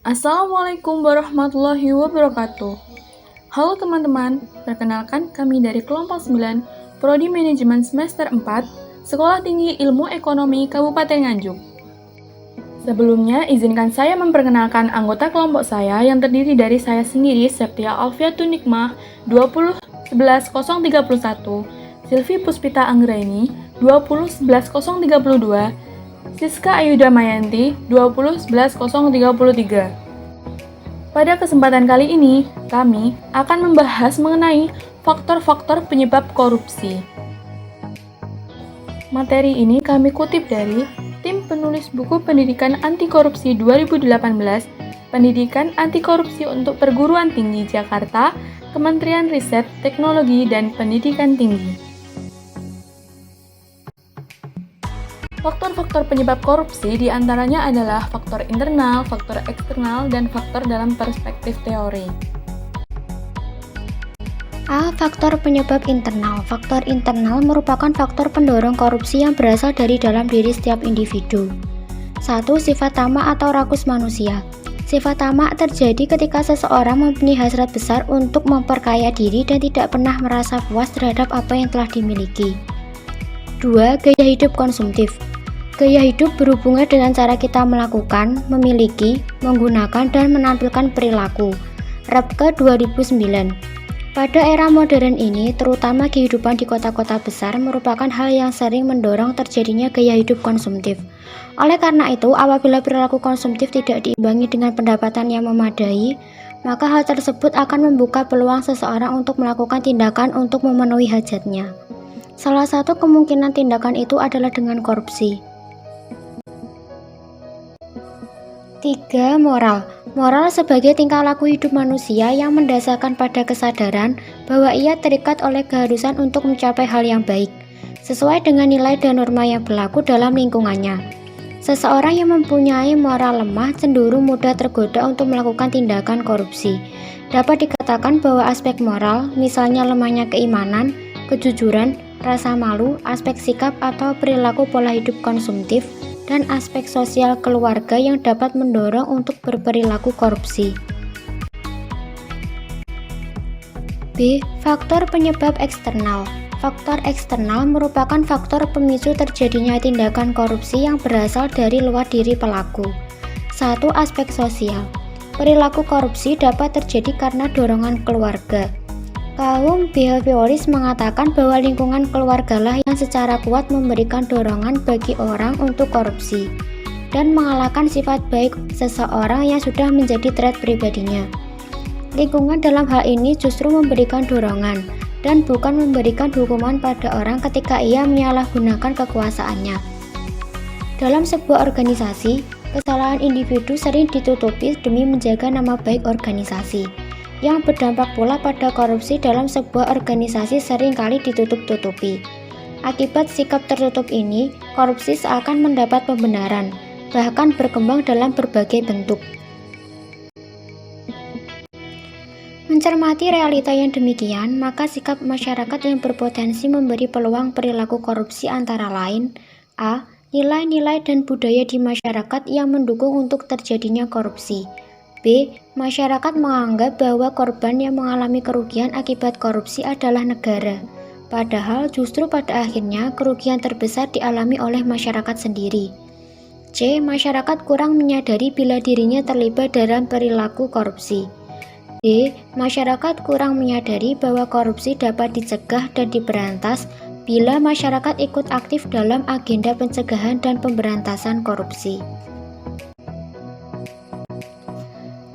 Assalamualaikum warahmatullahi wabarakatuh. Halo teman-teman, perkenalkan kami dari kelompok 9, Prodi Manajemen semester 4, Sekolah Tinggi Ilmu Ekonomi Kabupaten Nganjuk. Sebelumnya, izinkan saya memperkenalkan anggota kelompok saya yang terdiri dari saya sendiri, Septia Alfiatun Nikmah, 2011031, Silvi Puspita Anggraini, 2011032, Siska Ayuda Mayanti, 2011033. Pada kesempatan kali ini, kami akan membahas mengenai faktor-faktor penyebab korupsi. Materi ini kami kutip dari Tim Penulis Buku Pendidikan Anti Korupsi 2018, Pendidikan Anti Korupsi untuk Perguruan Tinggi Jakarta, Kementerian Riset, Teknologi, dan Pendidikan Tinggi. Faktor-faktor penyebab korupsi diantaranya adalah faktor internal, faktor eksternal, dan faktor dalam perspektif teori. A. Faktor penyebab internal. Faktor internal merupakan faktor pendorong korupsi yang berasal dari dalam diri setiap individu. 1. Sifat tamak atau rakus manusia. Sifat tamak terjadi ketika seseorang mempunyai hasrat besar untuk memperkaya diri dan tidak pernah merasa puas terhadap apa yang telah dimiliki. 2. Gaya hidup konsumtif. Gaya hidup berhubungan dengan cara kita melakukan, memiliki, menggunakan, dan menampilkan perilaku. Repke 2009. Pada era modern ini, terutama kehidupan di kota-kota besar merupakan hal yang sering mendorong terjadinya gaya hidup konsumtif. Oleh karena itu, apabila perilaku konsumtif tidak diimbangi dengan pendapatan yang memadai, maka hal tersebut akan membuka peluang seseorang untuk melakukan tindakan untuk memenuhi hajatnya. Salah satu kemungkinan tindakan itu adalah dengan korupsi. 3. Moral. Moral sebagai tingkah laku hidup manusia yang mendasarkan pada kesadaran bahwa ia terikat oleh keharusan untuk mencapai hal yang baik, sesuai dengan nilai dan norma yang berlaku dalam lingkungannya. Seseorang yang mempunyai moral lemah cenderung mudah tergoda untuk melakukan tindakan korupsi. Dapat dikatakan bahwa aspek moral, misalnya lemahnya keimanan, kejujuran, rasa malu, aspek sikap atau perilaku pola hidup konsumtif, dan aspek sosial keluarga yang dapat mendorong untuk berperilaku korupsi. B. Faktor penyebab eksternal. Faktor eksternal merupakan faktor pemicu terjadinya tindakan korupsi yang berasal dari luar diri pelaku. 1. Aspek sosial. Perilaku korupsi dapat terjadi karena dorongan keluarga. Kaum behavioris mengatakan bahwa lingkungan keluargalah yang secara kuat memberikan dorongan bagi orang untuk korupsi dan mengalahkan sifat baik seseorang yang sudah menjadi trait pribadinya. Lingkungan dalam hal ini justru memberikan dorongan dan bukan memberikan hukuman pada orang ketika ia menyalahgunakan kekuasaannya. Dalam sebuah organisasi, kesalahan individu sering ditutupi demi menjaga nama baik organisasi. Yang berdampak pula pada korupsi dalam sebuah organisasi seringkali ditutup-tutupi. Akibat sikap tertutup ini, korupsi seakan mendapat pembenaran, bahkan berkembang dalam berbagai bentuk. Mencermati realita yang demikian, maka sikap masyarakat yang berpotensi memberi peluang perilaku korupsi antara lain: A. Nilai-nilai dan budaya di masyarakat yang mendukung untuk terjadinya korupsi. B. Masyarakat menganggap bahwa korban yang mengalami kerugian akibat korupsi adalah negara, padahal justru pada akhirnya kerugian terbesar dialami oleh masyarakat sendiri. C. Masyarakat kurang menyadari bila dirinya terlibat dalam perilaku korupsi. D. Masyarakat kurang menyadari bahwa korupsi dapat dicegah dan diberantas bila masyarakat ikut aktif dalam agenda pencegahan dan pemberantasan korupsi.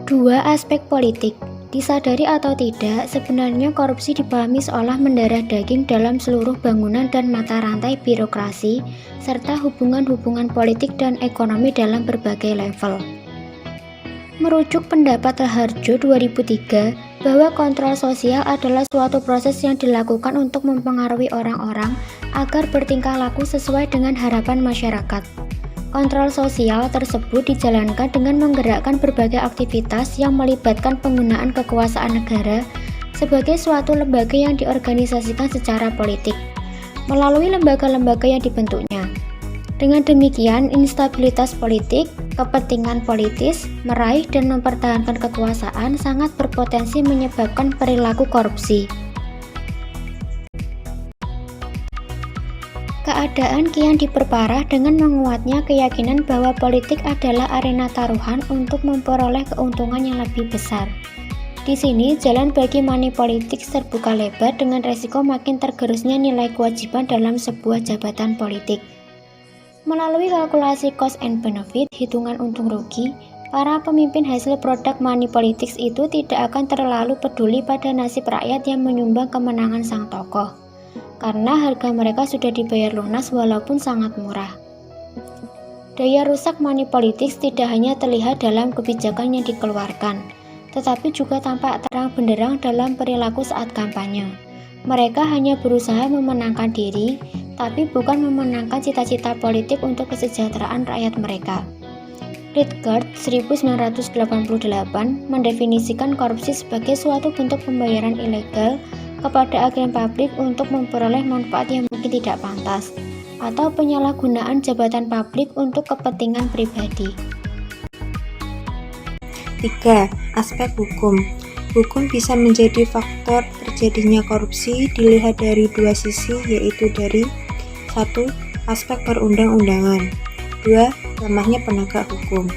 2. Aspek politik. Disadari atau tidak, sebenarnya korupsi dipahami seolah mendarah daging dalam seluruh bangunan dan mata rantai birokrasi, serta hubungan-hubungan politik dan ekonomi dalam berbagai level. Merujuk pendapat Raharjo 2003, bahwa kontrol sosial adalah suatu proses yang dilakukan untuk mempengaruhi orang-orang agar bertingkah laku sesuai dengan harapan masyarakat. Kontrol sosial tersebut dijalankan dengan menggerakkan berbagai aktivitas yang melibatkan penggunaan kekuasaan negara sebagai suatu lembaga yang diorganisasikan secara politik, melalui lembaga-lembaga yang dibentuknya. Dengan demikian, instabilitas politik, kepentingan politis, meraih dan mempertahankan kekuasaan sangat berpotensi menyebabkan perilaku korupsi. Keadaan kian diperparah dengan menguatnya keyakinan bahwa politik adalah arena taruhan untuk memperoleh keuntungan yang lebih besar. Di sini, jalan bagi money politics terbuka lebar dengan resiko makin tergerusnya nilai kewajiban dalam sebuah jabatan politik. Melalui kalkulasi cost and benefit, hitungan untung rugi, para pemimpin hasil produk money politics itu tidak akan terlalu peduli pada nasib rakyat yang menyumbang kemenangan sang tokoh, karena harga mereka sudah dibayar lunas walaupun sangat murah. Daya rusak money politics tidak hanya terlihat dalam kebijakan yang dikeluarkan, tetapi juga tampak terang benderang dalam perilaku saat kampanye. Mereka hanya berusaha memenangkan diri, tapi bukan memenangkan cita-cita politik untuk kesejahteraan rakyat mereka. Ritgard 1988 mendefinisikan korupsi sebagai suatu bentuk pembayaran ilegal kepada agen publik untuk memperoleh manfaat yang mungkin tidak pantas, atau penyalahgunaan jabatan publik untuk kepentingan pribadi. 3. Aspek hukum. Hukum bisa menjadi faktor terjadinya korupsi dilihat dari dua sisi, yaitu dari 1. Aspek perundang-undangan. 2. Lemahnya penegak hukum.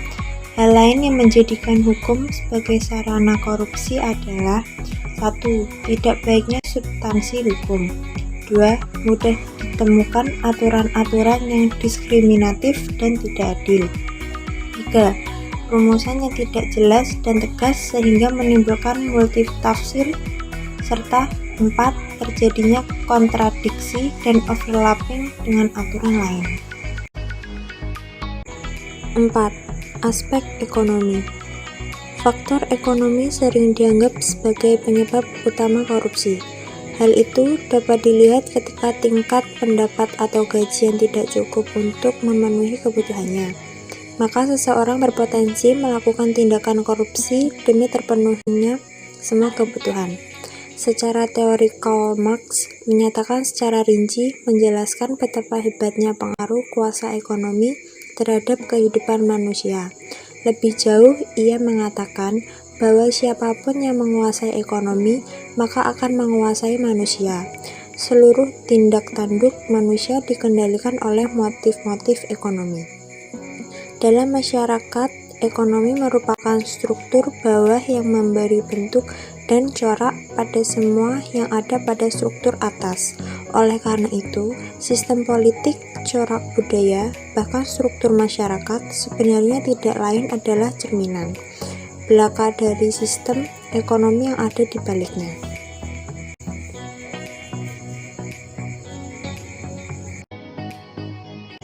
Hal lain yang menjadikan hukum sebagai sarana korupsi adalah 1. Tidak baiknya substansi hukum. 2. Mudah ditemukan aturan-aturan yang diskriminatif dan tidak adil. 3. Rumusan yang tidak jelas dan tegas sehingga menimbulkan multitafsir. Serta 4. Terjadinya kontradiksi dan overlapping dengan aturan lain. 4. Aspek ekonomi. Faktor ekonomi sering dianggap sebagai penyebab utama korupsi. Hal itu dapat dilihat ketika tingkat pendapat atau gaji yang tidak cukup untuk memenuhi kebutuhannya. Maka seseorang berpotensi melakukan tindakan korupsi demi terpenuhinya semua kebutuhan. Secara teori Karl Marx menyatakan secara rinci menjelaskan betapa hebatnya pengaruh kuasa ekonomi terhadap kehidupan manusia. Lebih jauh, ia mengatakan bahwa siapapun yang menguasai ekonomi, maka akan menguasai manusia. Seluruh tindak tanduk manusia dikendalikan oleh motif-motif ekonomi. Dalam masyarakat, ekonomi merupakan struktur bawah yang memberi bentuk dan corak pada semua yang ada pada struktur atas. Oleh karena itu, sistem politik, corak budaya, bahkan struktur masyarakat sebenarnya tidak lain adalah cerminan belaka dari sistem ekonomi yang ada di baliknya.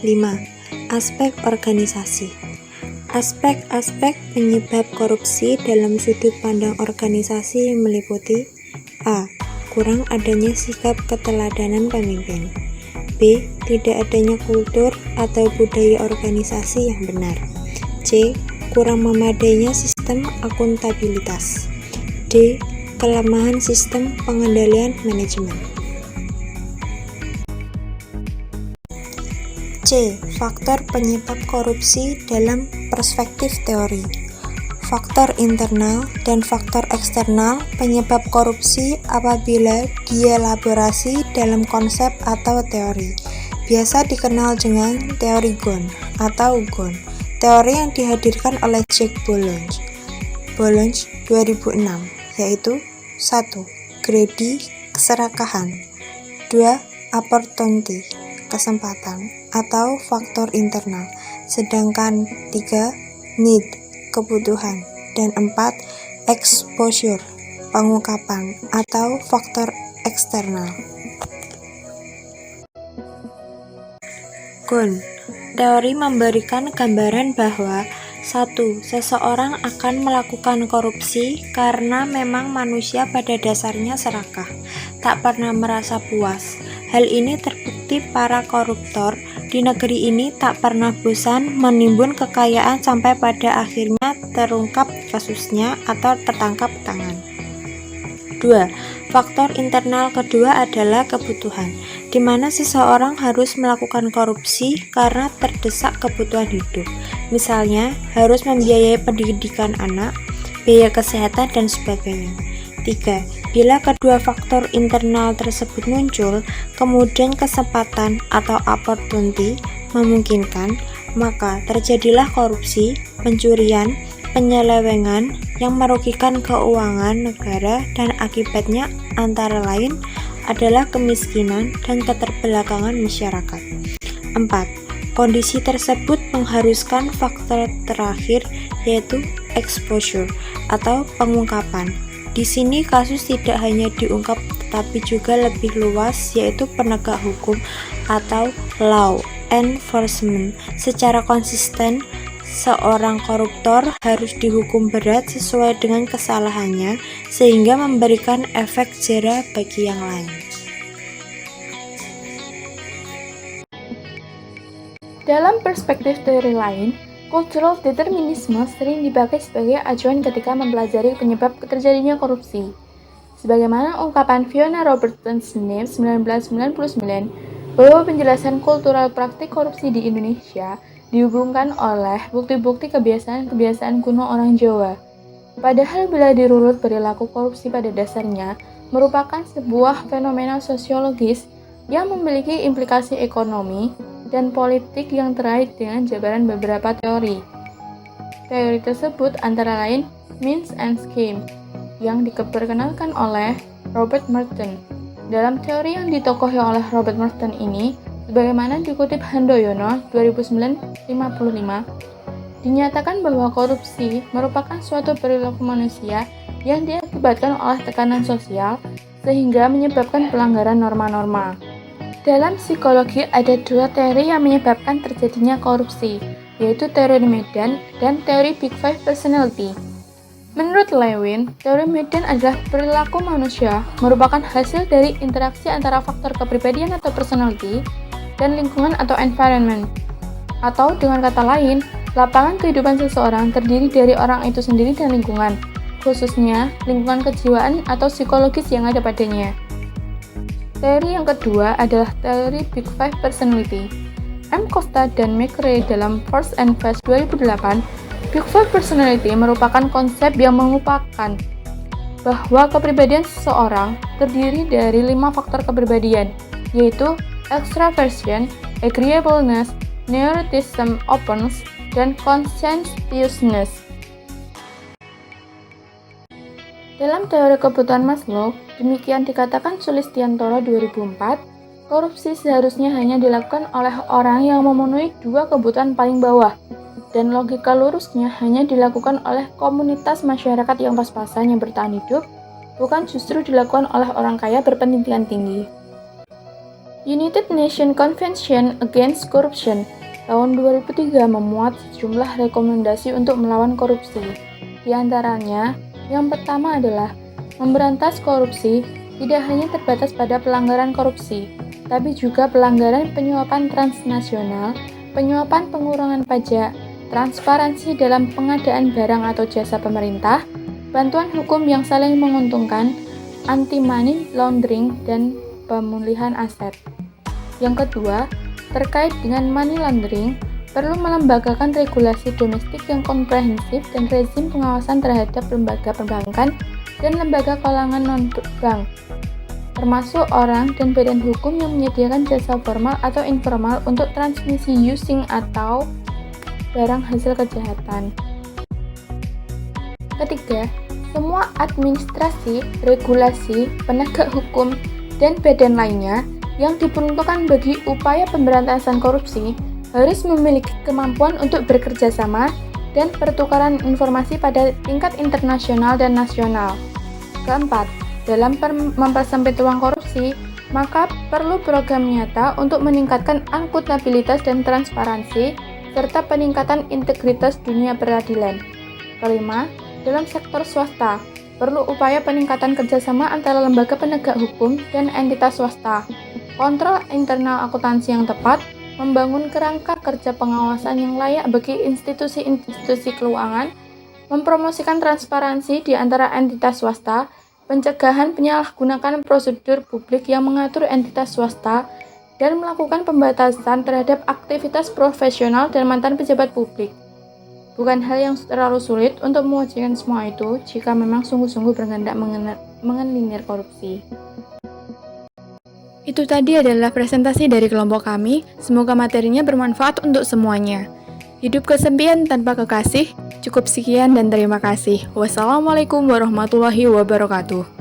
Lima. Aspek organisasi. Aspek-aspek penyebab korupsi dalam sudut pandang organisasi yang meliputi A. Kurang adanya sikap keteladanan pemimpin. B. Tidak adanya kultur atau budaya organisasi yang benar. C. Kurang memadainya sistem akuntabilitas. D. Kelemahan sistem pengendalian manajemen. C. Faktor penyebab korupsi dalam perspektif teori. Faktor internal dan faktor eksternal penyebab korupsi apabila dielaborasi dalam konsep atau teori. Biasa dikenal dengan teori Ghosn atau Ghosn. Teori yang dihadirkan oleh Jack Boulogne 2006, yaitu 1. Greedy, keserakahan. 2. Opportunity, kesempatan atau faktor internal. Sedangkan 3. Need, kebutuhan. Dan 4. Exposure, pengungkapan atau faktor eksternal. Ghosn. Teori memberikan gambaran bahwa 1. Seseorang akan melakukan korupsi karena memang manusia pada dasarnya serakah, tak pernah merasa puas. Hal ini terbukti para koruptor di negeri ini tak pernah bosan menimbun kekayaan sampai pada akhirnya terungkap kasusnya atau tertangkap tangan. 2. Faktor internal kedua adalah kebutuhan. di mana seseorang harus melakukan korupsi karena terdesak kebutuhan hidup. Misalnya, harus membiayai pendidikan anak, biaya kesehatan, dan sebagainya. 3. Bila kedua faktor internal tersebut muncul, kemudian kesempatan atau opportunity memungkinkan, maka terjadilah korupsi, pencurian, penyelewengan yang merugikan keuangan negara dan akibatnya antara lain adalah kemiskinan dan keterbelakangan masyarakat. 4. Kondisi tersebut mengharuskan faktor terakhir yaitu exposure atau pengungkapan. Di sini kasus tidak hanya diungkap tetapi juga lebih luas yaitu penegak hukum atau law enforcement. Secara konsisten, seorang koruptor harus dihukum berat sesuai dengan kesalahannya sehingga memberikan efek jera bagi yang lain. Dalam perspektif teori lain, cultural determinism sering dipakai sebagai acuan ketika mempelajari penyebab terjadinya korupsi. Sebagaimana ungkapan Fiona Robertson-Smith 1999 bahwa penjelasan kultural praktik korupsi di Indonesia dihubungkan oleh bukti-bukti kebiasaan-kebiasaan kuno orang Jawa. Padahal bila dirunut perilaku korupsi pada dasarnya merupakan sebuah fenomena sosiologis yang memiliki implikasi ekonomi dan politik yang terkait dengan jabaran beberapa teori. Teori tersebut antara lain means and scheme yang diperkenalkan oleh Robert Merton. Dalam teori yang ditokohi oleh Robert Merton ini, sebagaimana dikutip Handoyono 2009-55, dinyatakan bahwa korupsi merupakan suatu perilaku manusia yang diakibatkan oleh tekanan sosial sehingga menyebabkan pelanggaran norma-norma. Dalam psikologi ada dua teori yang menyebabkan terjadinya korupsi, yaitu teori Medan dan teori Big Five Personality. Menurut Lewin, teori Medan adalah perilaku manusia merupakan hasil dari interaksi antara faktor kepribadian atau personality dan lingkungan atau environment. Atau dengan kata lain, lapangan kehidupan seseorang terdiri dari orang itu sendiri dan lingkungan, khususnya lingkungan kejiwaan atau psikologis yang ada padanya. Teori yang kedua adalah teori Big Five Personality. M. Costa dan McRae dalam Force and Fast 2008, Big Five Personality merupakan konsep yang mengupakan bahwa kepribadian seseorang terdiri dari 5 faktor kepribadian, yaitu extraversion, agreeableness, neuroticism, openness, dan conscientiousness. Dalam teori kebutuhan Maslow, demikian dikatakan Sulistiantoro 2004, korupsi seharusnya hanya dilakukan oleh orang yang memenuhi 2 kebutuhan paling bawah, dan logika lurusnya hanya dilakukan oleh komunitas masyarakat yang pas-pasan yang bertahan hidup, bukan justru dilakukan oleh orang kaya berpendidikan tinggi. United Nations Convention Against Corruption tahun 2003 memuat sejumlah rekomendasi untuk melawan korupsi. Di antaranya, yang pertama adalah memberantas korupsi tidak hanya terbatas pada pelanggaran korupsi, tapi juga pelanggaran penyuapan transnasional, penyuapan pengurangan pajak, transparansi dalam pengadaan barang atau jasa pemerintah, bantuan hukum yang saling menguntungkan, anti-money laundering, dan pemulihan aset. Yang kedua, terkait dengan money laundering, perlu melembagakan regulasi domestik yang komprehensif dan rezim pengawasan terhadap lembaga perbankan dan lembaga keuangan non-bank, termasuk orang dan badan hukum yang menyediakan jasa formal atau informal untuk transmisi using atau barang hasil kejahatan. Ketiga, semua administrasi, regulasi, penegak hukum, dan badan lainnya yang diperuntukkan bagi upaya pemberantasan korupsi harus memiliki kemampuan untuk bekerja sama dan pertukaran informasi pada tingkat internasional dan nasional. Keempat, dalam mempersempit ruang korupsi, maka perlu program nyata untuk meningkatkan akuntabilitas dan transparansi, serta peningkatan integritas dunia peradilan. Kelima, dalam sektor swasta, perlu upaya peningkatan kerjasama antara lembaga penegak hukum dan entitas swasta, kontrol internal akuntansi yang tepat, membangun kerangka kerja pengawasan yang layak bagi institusi-institusi keuangan, mempromosikan transparansi di antara entitas swasta, pencegahan penyalahgunaan prosedur publik yang mengatur entitas swasta, dan melakukan pembatasan terhadap aktivitas profesional dan mantan pejabat publik. Bukan hal yang terlalu sulit untuk mewujudkan semua itu jika memang sungguh-sungguh berkehendak mengelindir korupsi. Itu tadi adalah presentasi dari kelompok kami. Semoga materinya bermanfaat untuk semuanya. Hidup kesepian tanpa kekasih. Cukup sekian dan terima kasih. Wassalamualaikum warahmatullahi wabarakatuh.